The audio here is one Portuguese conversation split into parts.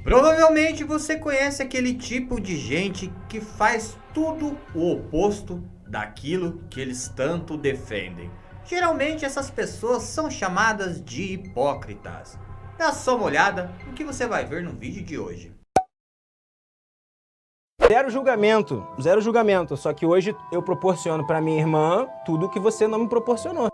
Provavelmente você conhece aquele tipo de gente que faz tudo o oposto daquilo que eles tanto defendem. Geralmente essas pessoas são chamadas de hipócritas. Dá só uma olhada no que você vai ver no vídeo de hoje. Zero julgamento, só que hoje eu proporciono pra minha irmã tudo que você não me proporcionou.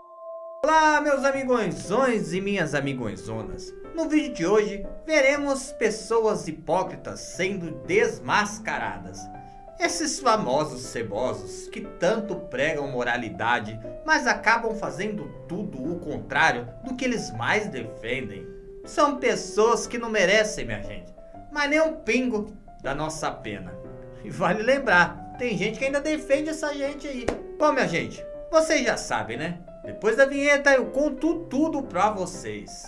Olá, meus amigõezões e minhas amigõezonas. No vídeo de hoje, veremos pessoas hipócritas sendo desmascaradas. Esses famosos cebosos que tanto pregam moralidade, mas acabam fazendo tudo o contrário do que eles mais defendem. São pessoas que não merecem, minha gente, mas nem um pingo da nossa pena. E vale lembrar, tem gente que ainda defende essa gente aí. Bom, minha gente, vocês já sabem, né? Depois da vinheta eu conto tudo pra vocês.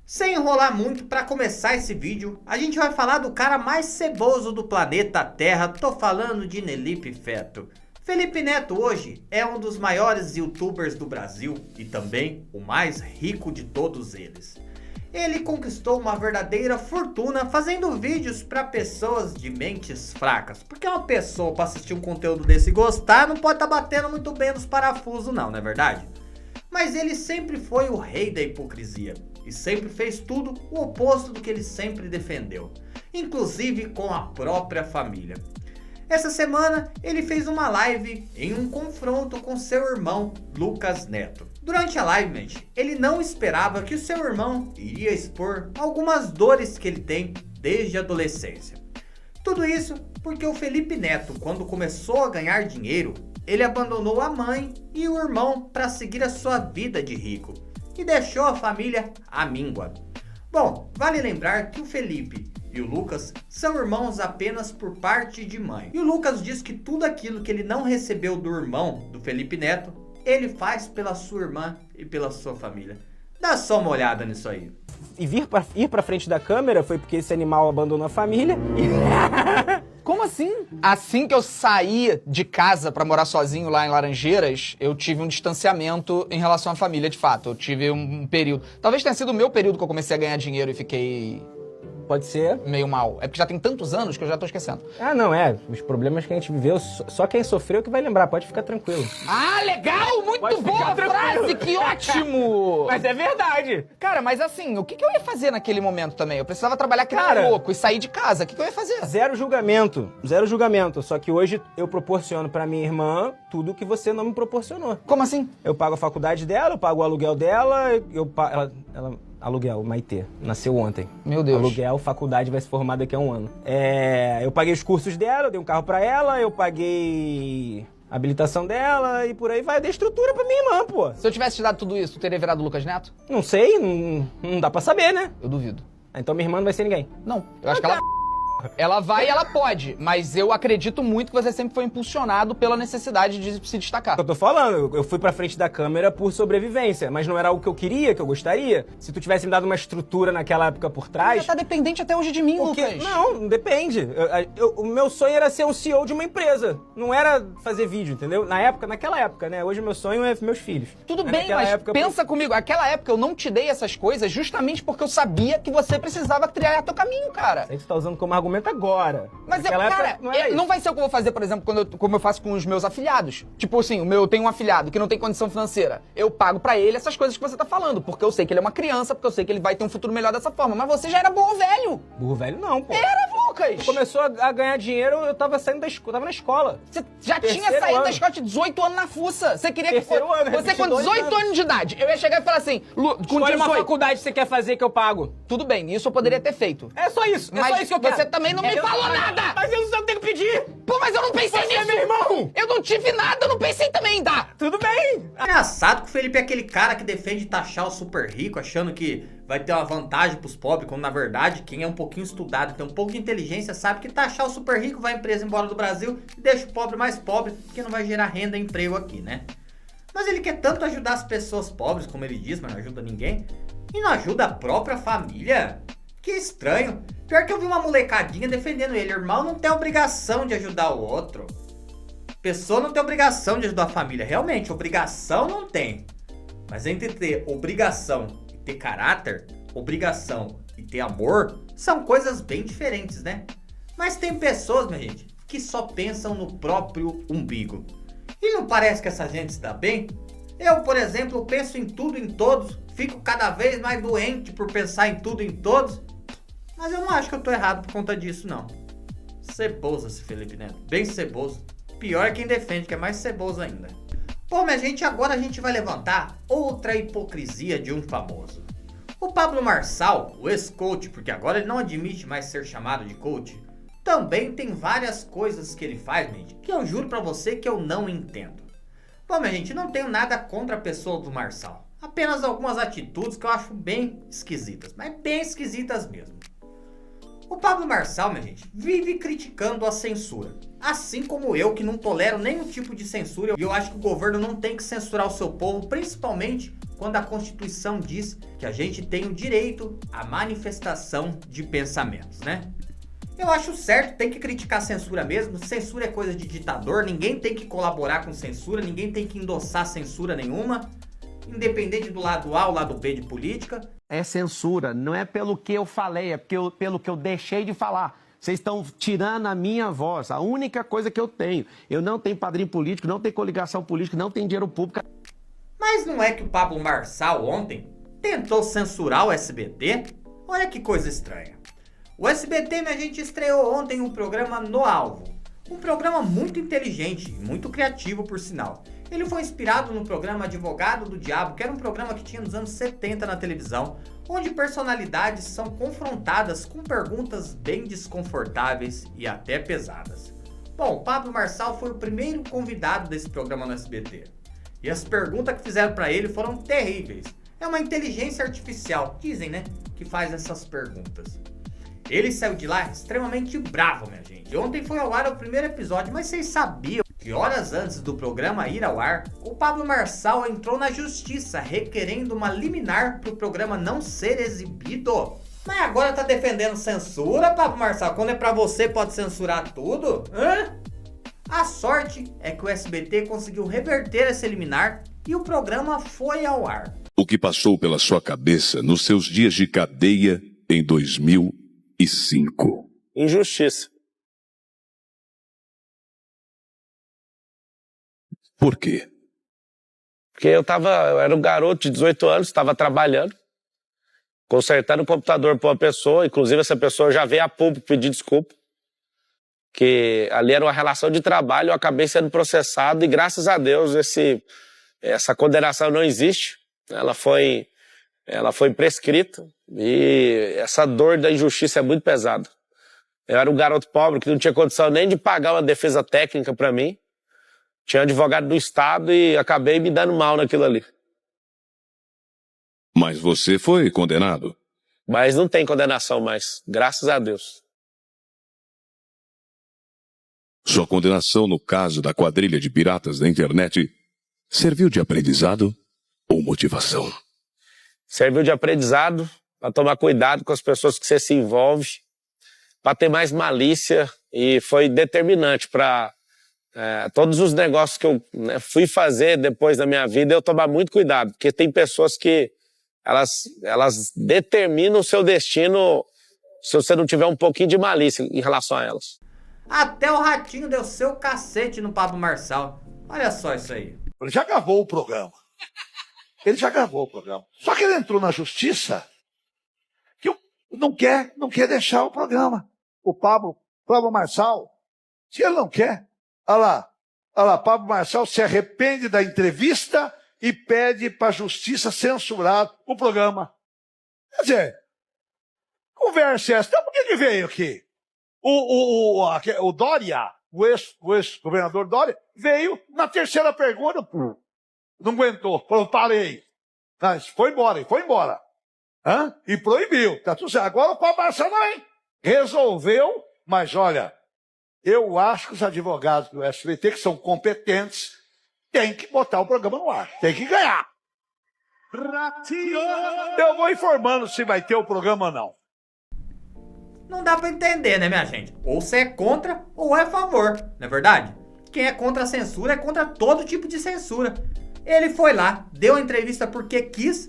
Sem enrolar muito, para começar esse vídeo, a gente vai falar do cara mais ceboso do planeta Terra. Tô falando de Nelipe Feto. Felipe Neto hoje é um dos maiores youtubers do Brasil e também o mais rico de todos eles. Ele conquistou uma verdadeira fortuna fazendo vídeos para pessoas de mentes fracas. Porque uma pessoa para assistir um conteúdo desse e gostar não pode estar batendo muito bem nos parafusos não é verdade? Mas ele sempre foi o rei da hipocrisia e sempre fez tudo o oposto do que ele sempre defendeu, inclusive com a própria família. Essa semana ele fez uma live em um confronto com seu irmão Lucas Neto. Durante a live, gente, ele não esperava que o seu irmão iria expor algumas dores que ele tem desde a adolescência. Tudo isso porque o Felipe Neto, quando começou a ganhar dinheiro, ele abandonou a mãe e o irmão para seguir a sua vida de rico e deixou a família à míngua. Bom, vale lembrar que o Felipe e o Lucas são irmãos apenas por parte de mãe. E o Lucas diz que tudo aquilo que ele não recebeu do irmão do Felipe Neto, ele faz pela sua irmã e pela sua família. Dá só uma olhada nisso aí. E ir pra frente da câmera foi porque esse animal abandonou a família e... Como assim? Assim que eu saí de casa pra morar sozinho lá em Laranjeiras, eu tive um distanciamento em relação à família, de fato. Eu tive um período... Talvez tenha sido o meu período que eu comecei a ganhar dinheiro e fiquei... Pode ser. Meio mal. É porque já tem tantos anos que eu já tô esquecendo. Ah, não, os problemas que a gente viveu, só quem sofreu que vai lembrar, pode ficar tranquilo. Ah, legal! Muito Pode boa ficar frase! tranquilo. Que ótimo! Mas é verdade! Cara, mas assim, o que eu ia fazer naquele momento também? Eu precisava trabalhar que nem Cara, louco e sair de casa. O que eu ia fazer? Zero julgamento, só que hoje eu proporciono pra minha irmã tudo que você não me proporcionou. Como assim? Eu pago a faculdade dela, eu pago o aluguel dela, aluguel, Maitê, nasceu ontem. Meu Deus. Aluguel, faculdade vai se formar daqui a um ano. Eu paguei os cursos dela, eu dei um carro pra ela, eu paguei a habilitação dela e por aí vai. Eu dei estrutura pra minha irmã, pô. Se eu tivesse te dado tudo isso, tu teria virado Lucas Neto? Não sei, não dá pra saber, né? Eu duvido. Então minha irmã não vai ser ninguém. Não, eu acho que ela vai e ela pode, mas eu acredito muito que você sempre foi impulsionado pela necessidade de se destacar. Eu tô falando, eu fui pra frente da câmera por sobrevivência, mas não era algo que eu queria, que eu gostaria. Se tu tivesse me dado uma estrutura naquela época por trás... Você tá dependente até hoje de mim, Lucas. Não depende. O meu sonho era ser um CEO de uma empresa, não era fazer vídeo, entendeu? Naquela época, né? Hoje o meu sonho é meus filhos. Tudo bem, mas pensa comigo, naquela época eu não te dei essas coisas justamente porque eu sabia que você precisava trilhar teu caminho, cara. Aí tu tá usando como argumento agora. Mas cara, não vai ser o que eu vou fazer, por exemplo, como eu faço com os meus afiliados. Tipo assim, eu tenho um afiliado que não tem condição financeira. Eu pago pra ele essas coisas que você tá falando, porque eu sei que ele é uma criança, porque eu sei que ele vai ter um futuro melhor dessa forma. Mas você já era burro velho. Burro velho não, pô. Era, Lucas. Começou a ganhar dinheiro, eu tava saindo da escola, tava na escola. Você já tinha saído da escola de 18 anos na fuça. Você queria você com 18 anos de idade, eu ia chegar e falar assim, com 18... uma faculdade que você quer fazer que eu pago. Tudo bem, isso eu poderia ter feito. É só isso, mas só isso que eu quero. Você também não me falou nada. Mas eu não sei o que tenho que pedir. Pô, mas eu não pensei nisso. Você é meu irmão. Eu não tive nada, eu não pensei também em dar. Tudo bem. Engraçado que o Felipe é aquele cara que defende taxar o super rico, achando que vai ter uma vantagem pros pobres, quando na verdade quem é um pouquinho estudado, tem um pouco de inteligência, sabe que taxar o super rico vai a empresa embora do Brasil e deixa o pobre mais pobre, porque não vai gerar renda e emprego aqui, né? Mas ele quer tanto ajudar as pessoas pobres, como ele diz, mas não ajuda ninguém, e não ajuda a própria família. Que estranho. Pior que eu vi uma molecadinha defendendo ele. O irmão não tem obrigação de ajudar o outro. Pessoa não tem obrigação de ajudar a família. Realmente, obrigação não tem. Mas entre ter obrigação e ter caráter, obrigação e ter amor, são coisas bem diferentes, né? Mas tem pessoas, minha gente, que só pensam no próprio umbigo. E não parece que essa gente se dá bem? Eu, por exemplo, penso em tudo e em todos, fico cada vez mais doente por pensar em tudo e em todos. Mas eu não acho que eu tô errado por conta disso, não. Ceboso esse Felipe Neto, bem ceboso. Pior é quem defende, que é mais ceboso ainda. Bom, minha gente, agora a gente vai levantar outra hipocrisia de um famoso. O Pablo Marçal, o ex-coach, porque agora ele não admite mais ser chamado de coach, também tem várias coisas que ele faz, gente, que eu juro pra você que eu não entendo. Bom, minha gente, não tenho nada contra a pessoa do Marçal. Apenas algumas atitudes que eu acho bem esquisitas, mas bem esquisitas mesmo. O Pablo Marçal, minha gente, vive criticando a censura. Assim como eu, que não tolero nenhum tipo de censura. E eu acho que o governo não tem que censurar o seu povo, principalmente quando a Constituição diz que a gente tem o direito à manifestação de pensamentos, né? Eu acho certo, tem que criticar a censura mesmo. Censura é coisa de ditador, ninguém tem que colaborar com censura, ninguém tem que endossar censura nenhuma, independente do lado A ou lado B de política. É censura, não é pelo que eu falei, é pelo que eu deixei de falar. Vocês estão tirando a minha voz, a única coisa que eu tenho. Eu não tenho padrinho político, não tenho coligação política, não tenho dinheiro público. Mas não é que o Pablo Marçal ontem tentou censurar o SBT? Olha que coisa estranha. O SBT, minha gente, estreou ontem um programa No Alvo. Um programa muito inteligente, muito criativo por sinal. Ele foi inspirado no programa Advogado do Diabo, que era um programa que tinha nos anos 70 na televisão, onde personalidades são confrontadas com perguntas bem desconfortáveis e até pesadas. Bom, Pablo Marçal foi o primeiro convidado desse programa no SBT. E as perguntas que fizeram para ele foram terríveis. É uma inteligência artificial, dizem, né, que faz essas perguntas. Ele saiu de lá extremamente bravo, minha gente. Ontem foi ao ar o primeiro episódio, mas vocês sabiam que horas antes do programa ir ao ar, o Pablo Marçal entrou na justiça requerendo uma liminar para o programa não ser exibido? Mas agora tá defendendo censura, Pablo Marçal? Quando é pra você pode censurar tudo? Hã? A sorte é que o SBT conseguiu reverter essa liminar e o programa foi ao ar. O que passou pela sua cabeça nos seus dias de cadeia em 2005? Injustiça. Por quê? Porque eu era um garoto de 18 anos, estava trabalhando, consertando o computador para uma pessoa, inclusive essa pessoa já veio a público pedir desculpa, que ali era uma relação de trabalho, eu acabei sendo processado e graças a Deus essa condenação não existe, ela foi prescrita e essa dor da injustiça é muito pesada. Eu era um garoto pobre que não tinha condição nem de pagar uma defesa técnica para mim, tinha advogado do Estado e acabei me dando mal naquilo ali. Mas você foi condenado? Mas não tem condenação mais, graças a Deus. Sua condenação no caso da quadrilha de piratas da internet serviu de aprendizado ou motivação? Serviu de aprendizado para tomar cuidado com as pessoas que você se envolve, para ter mais malícia e foi determinante para todos os negócios que eu fui fazer depois da minha vida, eu tomar muito cuidado, porque tem pessoas que elas determinam o seu destino se você não tiver um pouquinho de malícia em relação a elas. Até o Ratinho deu seu cacete no Pablo Marçal. Olha só isso aí. Ele já gravou o programa. Só que ele entrou na justiça que não quer deixar o programa. O Pablo Marçal, se ele não quer, olha lá, Pablo Marçal se arrepende da entrevista e pede para a justiça censurar o programa. Quer dizer, conversa essa. Então por que veio aqui? O Dória, o ex-governador Dória, veio na terceira pergunta, não aguentou, falou, parei. Mas foi embora. E proibiu. Tá tudo certo. Agora o Pablo Marçal não, hein? Resolveu, mas olha, eu acho que os advogados do SBT, que são competentes, têm que botar o programa no ar. Tem que ganhar. Eu vou informando se vai ter o programa ou não. Não dá pra entender, né, minha gente? Ou você é contra ou é a favor, não é verdade? Quem é contra a censura é contra todo tipo de censura. Ele foi lá, deu a entrevista porque quis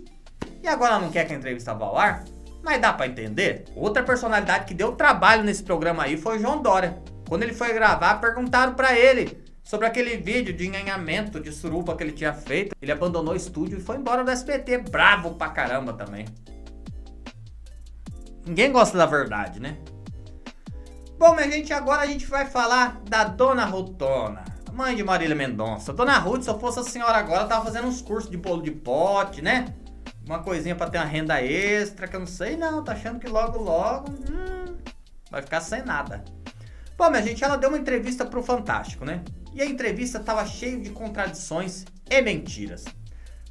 e agora não quer que a entrevista vá ao ar? Mas dá pra entender. Outra personalidade que deu trabalho nesse programa aí foi o João Dória. Quando ele foi gravar, perguntaram pra ele sobre aquele vídeo de enganhamento de suruba que ele tinha feito. Ele abandonou o estúdio e foi embora do SBT, bravo pra caramba também. Ninguém gosta da verdade, né? Bom, minha gente, agora a gente vai falar da Dona Rutona, mãe de Marília Mendonça. Dona Ruth, se eu fosse a senhora agora, tava fazendo uns cursos de bolo de pote, né? Uma coisinha pra ter uma renda extra, que eu não sei não, tá achando que logo vai ficar sem nada. Bom, minha gente, ela deu uma entrevista pro Fantástico, né? E a entrevista tava cheia de contradições e mentiras.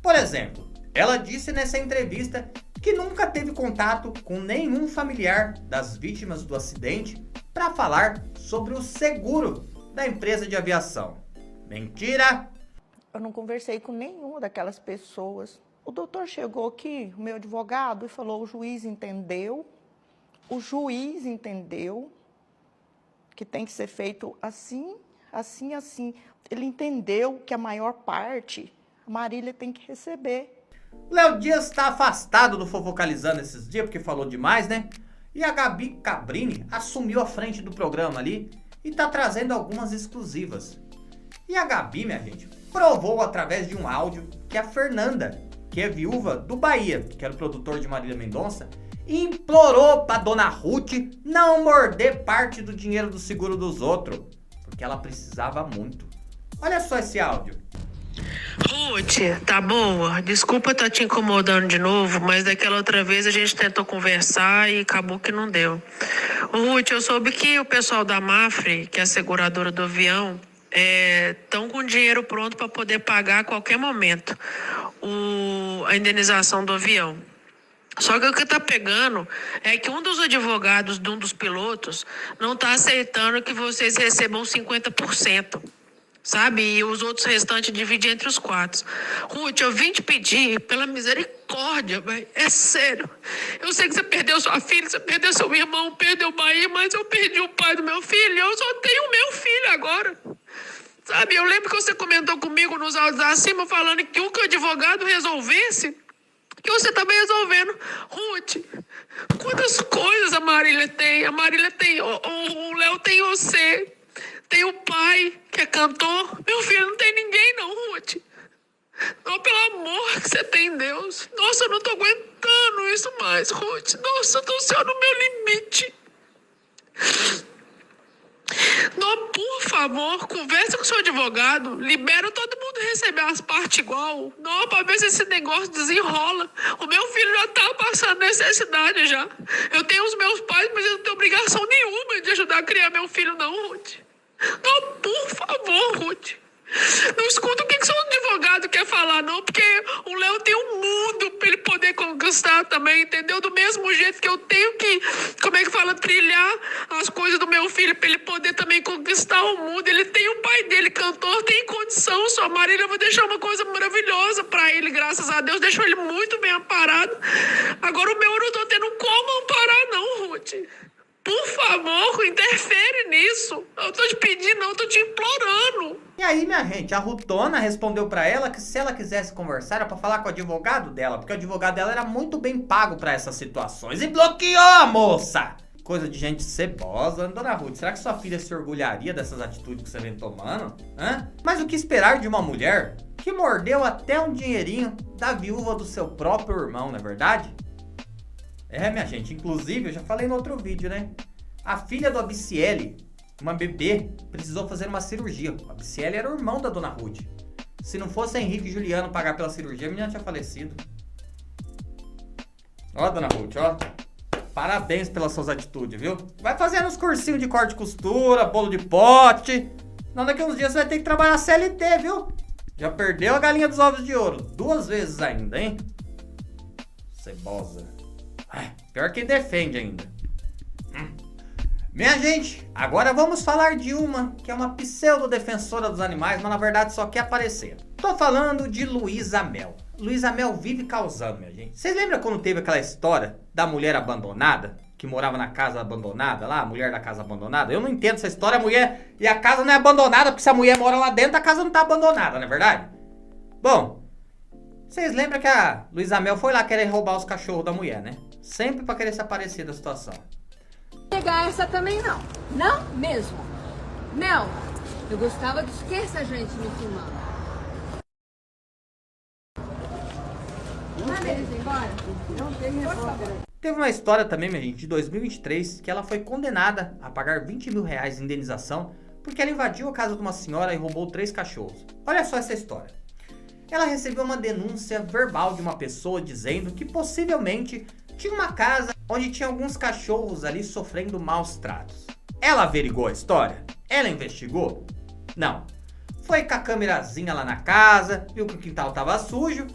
Por exemplo, ela disse nessa entrevista que nunca teve contato com nenhum familiar das vítimas do acidente para falar sobre o seguro da empresa de aviação. Mentira! Eu não conversei com nenhuma daquelas pessoas. O doutor chegou aqui, o meu advogado, e falou: o juiz entendeu que tem que ser feito assim, assim, assim. Ele entendeu que a maior parte a Marília tem que receber. Léo Dias está afastado do Fofocalizando esses dias porque falou demais, né? E a Gabi Cabrini assumiu a frente do programa ali e tá trazendo algumas exclusivas. E a Gabi, minha gente, provou através de um áudio que a Fernanda, que é viúva do Bahia, que era o produtor de Marília Mendonça, implorou pra Dona Ruth não morder parte do dinheiro do seguro dos outros, porque ela precisava muito. Olha só esse áudio. Ruth, tá boa? Desculpa estar te incomodando de novo, mas daquela outra vez a gente tentou conversar e acabou que não deu. Ruth, eu soube que o pessoal da Mafre, que é a seguradora do avião, estão com dinheiro pronto para poder pagar a qualquer momento a indenização do avião. Só que o que tá pegando é que um dos advogados de um dos pilotos não tá aceitando que vocês recebam 50%. Sabe? E os outros restantes dividir entre os 4. Ruth, eu vim te pedir pela misericórdia, velho. É sério. Eu sei que você perdeu sua filha, você perdeu seu irmão, perdeu o Bahia, mas eu perdi o pai do meu filho e eu só tenho o meu filho agora. Sabe? Eu lembro que você comentou comigo nos áudios acima falando que o advogado resolvesse, que você tá bem resolvendo. Ruth, quantas coisas a Marília tem? A Marília tem, o Léo tem você. Tem o pai, que é cantor. Meu filho, não tem ninguém não, Ruth. Não, pelo amor que você tem em Deus. Nossa, eu não tô aguentando isso mais, Ruth. Nossa, eu tô só no meu limite. Não, por favor, conversa com o seu advogado. Libera todo mundo receber as partes igual. Não, pra ver se esse negócio desenrola. O meu filho já tá passando necessidade já. Eu tenho os meus pais, mas eu não tenho obrigação nenhuma de ajudar a criar meu filho não, Ruth. Não, por favor, Ruth. Não escuta o que seu advogado quer falar, não, porque o Léo tem um mundo pra ele poder conquistar também, entendeu? Do mesmo jeito que eu tenho que, trilhar as coisas do meu filho pra ele poder também conquistar o mundo. Ele tem o pai dele, cantor, tem condição, sua Marília, eu vou deixar uma coisa maravilhosa pra ele, graças a Deus, deixou ele muito bem amparado. Agora o meu eu não tô tendo como amparar, não, Ruth. Por favor, interfere nisso. Eu tô te pedindo, não, eu tô te implorando. E aí, minha gente, a Rutona respondeu pra ela que se ela quisesse conversar era pra falar com o advogado dela, porque o advogado dela era muito bem pago pra essas situações. E bloqueou a moça! Coisa de gente cebosa. Dona Ruth, será que sua filha se orgulharia dessas atitudes que você vem tomando? Hã? Mas o que esperar de uma mulher que mordeu até um dinheirinho da viúva do seu próprio irmão, não é verdade? Minha gente, inclusive, eu já falei no outro vídeo, né? A filha do Abiciele, uma bebê, precisou fazer uma cirurgia. O Abiciele era o irmão da Dona Ruth. Se não fosse Henrique e Juliano pagar pela cirurgia, a menina tinha falecido. Ó, Dona Ruth, ó. Parabéns pelas suas atitudes, viu? Vai fazendo uns cursinhos de corte e costura, bolo de pote. Não, daqui uns dias você vai ter que trabalhar CLT, viu? Já perdeu a galinha dos ovos de ouro. 2 vezes ainda, hein? Cebosa. Pior quem defende ainda. Minha gente, agora vamos falar de uma que é uma pseudo-defensora dos animais, mas na verdade só quer aparecer. Tô falando de Luísa Mel. Luísa Mel vive causando, minha gente. Vocês lembram quando teve aquela história da mulher abandonada? Que morava na casa abandonada lá, a mulher da casa abandonada? Eu não entendo essa história, a mulher... E a casa não é abandonada, porque se a mulher mora lá dentro, a casa não tá abandonada, não é verdade? Bom, vocês lembram que a Luísa Mel foi lá querer roubar os cachorros da mulher, né? Sempre pra querer se aparecer da situação. Pegar essa também não. Não mesmo. Não. Eu gostava de que essa gente me filmando. Manda eles embora. Não tem repórter. Teve uma história também, minha gente, de 2023, que ela foi condenada a pagar 20 mil reais de indenização porque ela invadiu a casa de uma senhora e roubou 3 cachorros. Olha só essa história. Ela recebeu uma denúncia verbal de uma pessoa dizendo que possivelmente tinha uma casa onde tinha alguns cachorros ali sofrendo maus tratos. Ela averigou a história? Ela investigou? Não. Foi com a câmerazinha lá na casa, viu que o quintal estava sujo,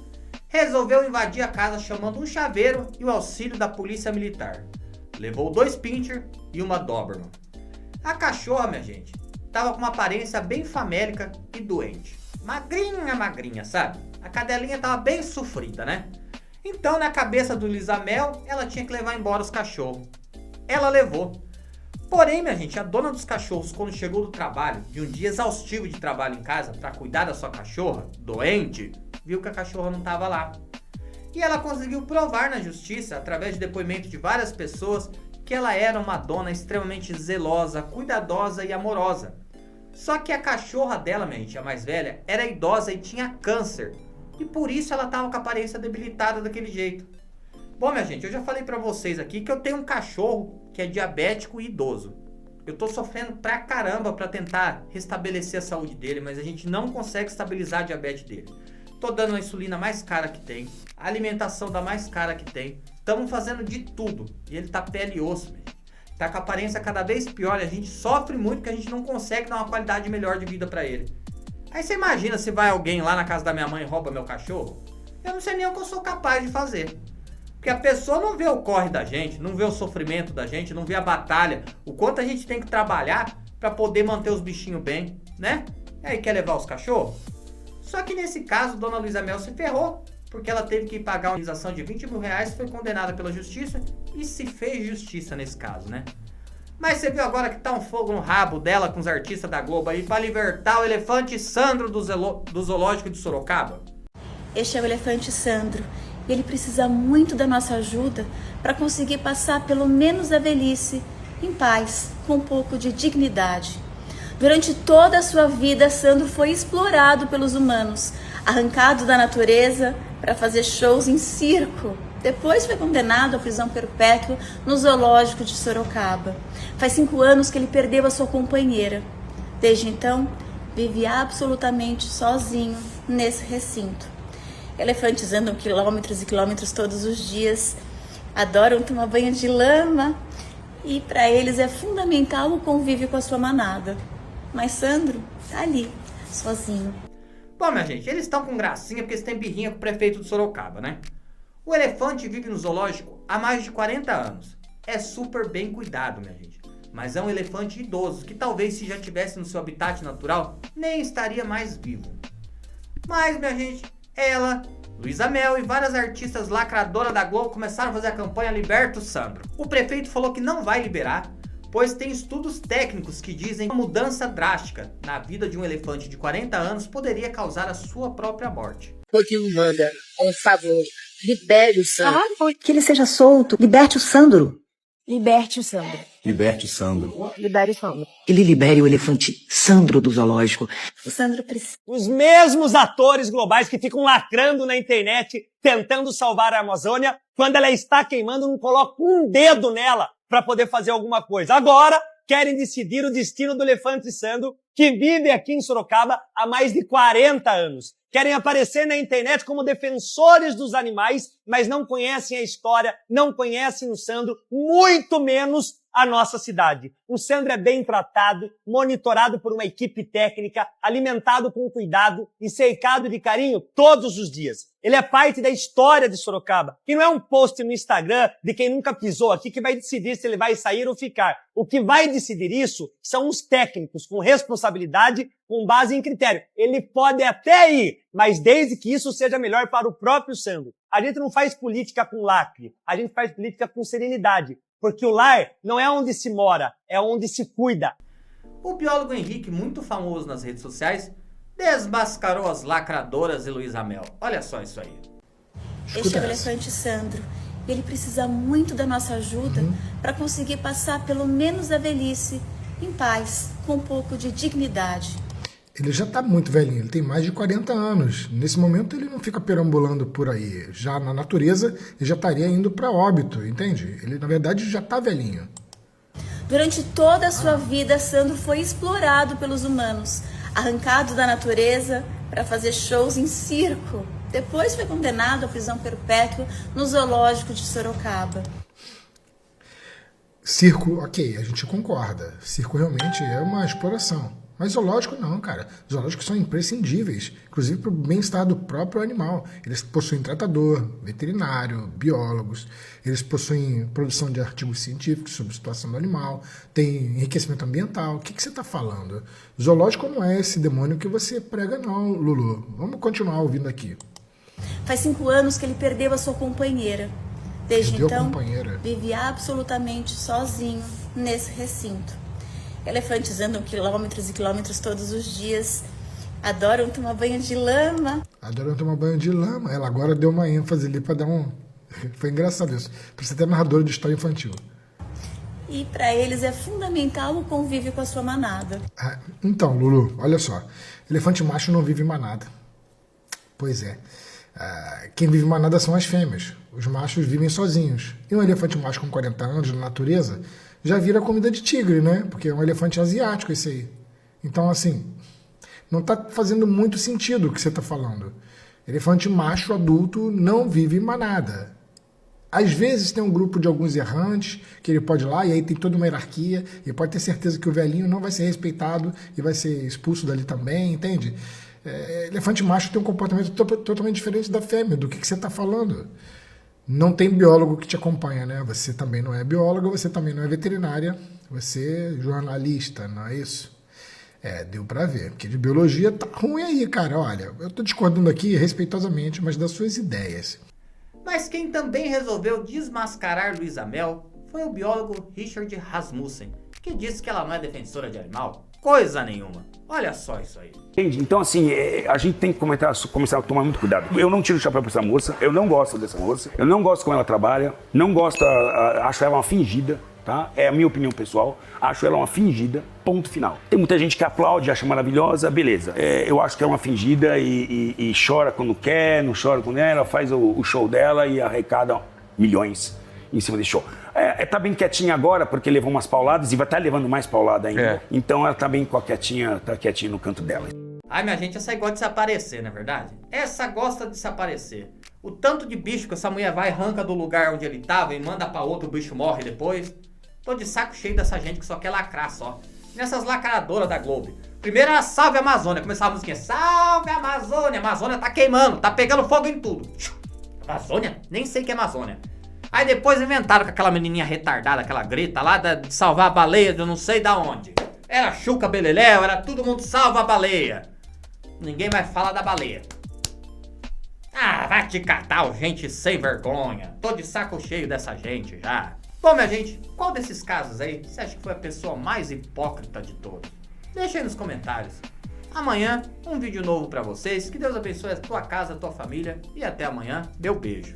resolveu invadir a casa chamando um chaveiro e o auxílio da polícia militar. Levou 2 pincher e uma Doberman. A cachorra, minha gente, tava com uma aparência bem famélica e doente. Magrinha, magrinha, sabe? A cadelinha tava bem sofrida, né? Então, na cabeça do Luísa Mel, ela tinha que levar embora os cachorros. Ela levou. Porém, minha gente, a dona dos cachorros, quando chegou do trabalho, de um dia exaustivo de trabalho em casa, para cuidar da sua cachorra, doente, viu que a cachorra não estava lá. E ela conseguiu provar na justiça, através de depoimento de várias pessoas, que ela era uma dona extremamente zelosa, cuidadosa e amorosa. Só que a cachorra dela, minha gente, a mais velha, era idosa e tinha câncer. E por isso ela estava com a aparência debilitada daquele jeito. Bom, minha gente, eu já falei pra vocês aqui que eu tenho um cachorro que é diabético e idoso. Eu tô sofrendo pra caramba pra tentar restabelecer a saúde dele, mas a gente não consegue estabilizar a diabetes dele. Tô dando a insulina mais cara que tem, a alimentação da mais cara que tem. Estamos fazendo de tudo. E ele tá pele e osso, minha gente. Tá com a aparência cada vez pior e a gente sofre muito porque a gente não consegue dar uma qualidade melhor de vida pra ele. Aí você imagina se vai alguém lá na casa da minha mãe e rouba meu cachorro? Eu não sei nem o que eu sou capaz de fazer. Porque a pessoa não vê o corre da gente, não vê o sofrimento da gente, não vê a batalha, o quanto a gente tem que trabalhar pra poder manter os bichinhos bem, né? E aí quer levar os cachorros? Só que nesse caso, Dona Luísa Mel se ferrou, porque ela teve que pagar uma indenização de 20 mil reais, foi condenada pela justiça e se fez justiça nesse caso, né? Mas você viu agora que tá um fogo no rabo dela com os artistas da Globo aí pra libertar o elefante Sandro do zoológico de Sorocaba? Este é o elefante Sandro e ele precisa muito da nossa ajuda para conseguir passar pelo menos a velhice em paz, com um pouco de dignidade. Durante toda a sua vida, Sandro foi explorado pelos humanos, arrancado da natureza para fazer shows em circo. Depois foi condenado à prisão perpétua no zoológico de Sorocaba. Faz 5 anos que ele perdeu a sua companheira. Desde então, vive absolutamente sozinho nesse recinto. Elefantes andam quilômetros e quilômetros todos os dias, adoram tomar banho de lama e para eles é fundamental o convívio com a sua manada. Mas Sandro tá ali, sozinho. Bom, minha gente, eles estão com gracinha porque eles têm birrinha com o prefeito de Sorocaba, né? O elefante vive no zoológico há mais de 40 anos. É super bem cuidado, minha gente. Mas é um elefante idoso que talvez se já tivesse no seu habitat natural, nem estaria mais vivo. Mas, minha gente, ela, Luísa Mel e várias artistas lacradoras da Globo começaram a fazer a campanha Liberta o Sandro. O prefeito falou que não vai liberar, pois tem estudos técnicos que dizem que uma mudança drástica na vida de um elefante de 40 anos poderia causar a sua própria morte. Porque me manda um favor, libere o Sandro. Que ele seja solto, liberte o Sandro. Liberte o Sandro. Liberte o Sandro. Libere o Sandro. Ele libere o elefante Sandro do zoológico. O Sandro precisa. Os mesmos atores globais que ficam lacrando na internet, tentando salvar a Amazônia, quando ela está queimando, não colocam um dedo nela para poder fazer alguma coisa. Agora, querem decidir o destino do elefante Sandro, que vive aqui em Sorocaba há mais de 40 anos. Querem aparecer na internet como defensores dos animais, mas não conhecem a história, não conhecem o Sandro, muito menos a nossa cidade. O Sandro é bem tratado, monitorado por uma equipe técnica, alimentado com cuidado e cercado de carinho todos os dias. Ele é parte da história de Sorocaba, que não é um post no Instagram de quem nunca pisou aqui que vai decidir se ele vai sair ou ficar. O que vai decidir isso são os técnicos, com responsabilidade, com base em critério. Ele pode até ir, mas desde que isso seja melhor para o próprio Sandro. A gente não faz política com lacre, a gente faz política com serenidade. Porque o lar não é onde se mora, é onde se cuida. O biólogo Henrique, muito famoso nas redes sociais, desmascarou as lacradoras e Luísa Mel. Olha só isso aí. Este é o elefante Sandro. E ele precisa muito da nossa ajuda para conseguir passar pelo menos a velhice em paz, com um pouco de dignidade. Ele já está muito velhinho, ele tem mais de 40 anos. Nesse momento ele não fica perambulando por aí. Já na natureza ele já estaria indo para óbito, entende? Ele na verdade já está velhinho. Durante toda a sua vida, Sandro foi explorado pelos humanos, arrancado da natureza para fazer shows em circo. Depois foi condenado à prisão perpétua no zoológico de Sorocaba. Circo, ok, a gente concorda. Circo realmente é uma exploração. Mas zoológico não, cara. Zoológicos são imprescindíveis, inclusive para o bem-estar do próprio animal. Eles possuem tratador, veterinário, biólogos, eles possuem produção de artigos científicos sobre a situação do animal, tem enriquecimento ambiental. O que você está falando? Zoológico não é esse demônio que você prega não, Lulu. Vamos continuar ouvindo aqui. Faz 5 anos que ele perdeu a sua companheira. Desde então, vive absolutamente sozinho nesse recinto. Elefantes andam quilômetros e quilômetros todos os dias. Adoram tomar banho de lama. Adoram tomar banho de lama. Ela agora deu uma ênfase ali para dar um... Foi engraçado isso. Parece até narradora de história infantil. E para eles é fundamental o convívio com a sua manada. Então, Lulu, olha só. Elefante macho não vive em manada. Pois é. Quem vive em manada são as fêmeas. Os machos vivem sozinhos. E um elefante macho com 40 anos na natureza já vira comida de tigre, né? Porque é um elefante asiático esse aí. Então, assim, não está fazendo muito sentido o que você está falando. Elefante macho adulto não vive em manada. Às vezes tem um grupo de alguns errantes que ele pode ir lá e aí tem toda uma hierarquia e pode ter certeza que o velhinho não vai ser respeitado e vai ser expulso dali também, entende? Elefante macho tem um comportamento totalmente diferente da fêmea, do que você está falando. Não tem biólogo que te acompanha, né? Você também não é bióloga, você também não é veterinária, você é jornalista, não é isso? Deu pra ver, porque de biologia tá ruim aí, cara. Olha, eu tô discordando aqui respeitosamente, mas das suas ideias. Mas quem também resolveu desmascarar Luísa Mel foi o biólogo Richard Rasmussen, que disse que ela não é defensora de animal. Coisa nenhuma. Olha só isso aí. Entendi. Então, assim, a gente tem que começar a tomar muito cuidado. Eu não tiro o chapéu pra essa moça, eu não gosto dessa moça, eu não gosto como ela trabalha, não gosto, acho ela uma fingida, tá? É a minha opinião pessoal, acho ela uma fingida, ponto final. Tem muita gente que aplaude, acha maravilhosa, beleza. Eu acho que é uma fingida e chora quando quer, não chora quando ela faz o show dela e arrecada milhões em cima desse show. Tá bem quietinha agora, porque levou umas pauladas e vai estar levando mais paulada ainda. Então ela tá bem quietinha, tá quietinha no canto dela. Ai, minha gente, essa aí gosta de se aparecer, não é verdade? Essa gosta de se aparecer. O tanto de bicho que essa mulher vai, arranca do lugar onde ele tava e manda pra outro, o bicho morre depois. Tô de saco cheio dessa gente que só quer lacrar só. Nessas lacradoras da Globo. Primeiro era Salve Amazônia, começava a musiquinha, Salve Amazônia, Amazônia tá queimando, tá pegando fogo em tudo. Amazônia? Nem sei que é Amazônia. Aí depois inventaram com aquela menininha retardada, aquela Greta lá, de salvar a baleia de eu não sei da onde. Era Xuca Beleléu, era todo mundo salva a baleia. Ninguém mais fala da baleia. Ah, vai te catar, gente sem vergonha. Tô de saco cheio dessa gente já. Bom, minha gente, qual desses casos aí você acha que foi a pessoa mais hipócrita de todos? Deixa aí nos comentários. Amanhã, um vídeo novo pra vocês. Que Deus abençoe a tua casa, a tua família. E até amanhã. Meu beijo.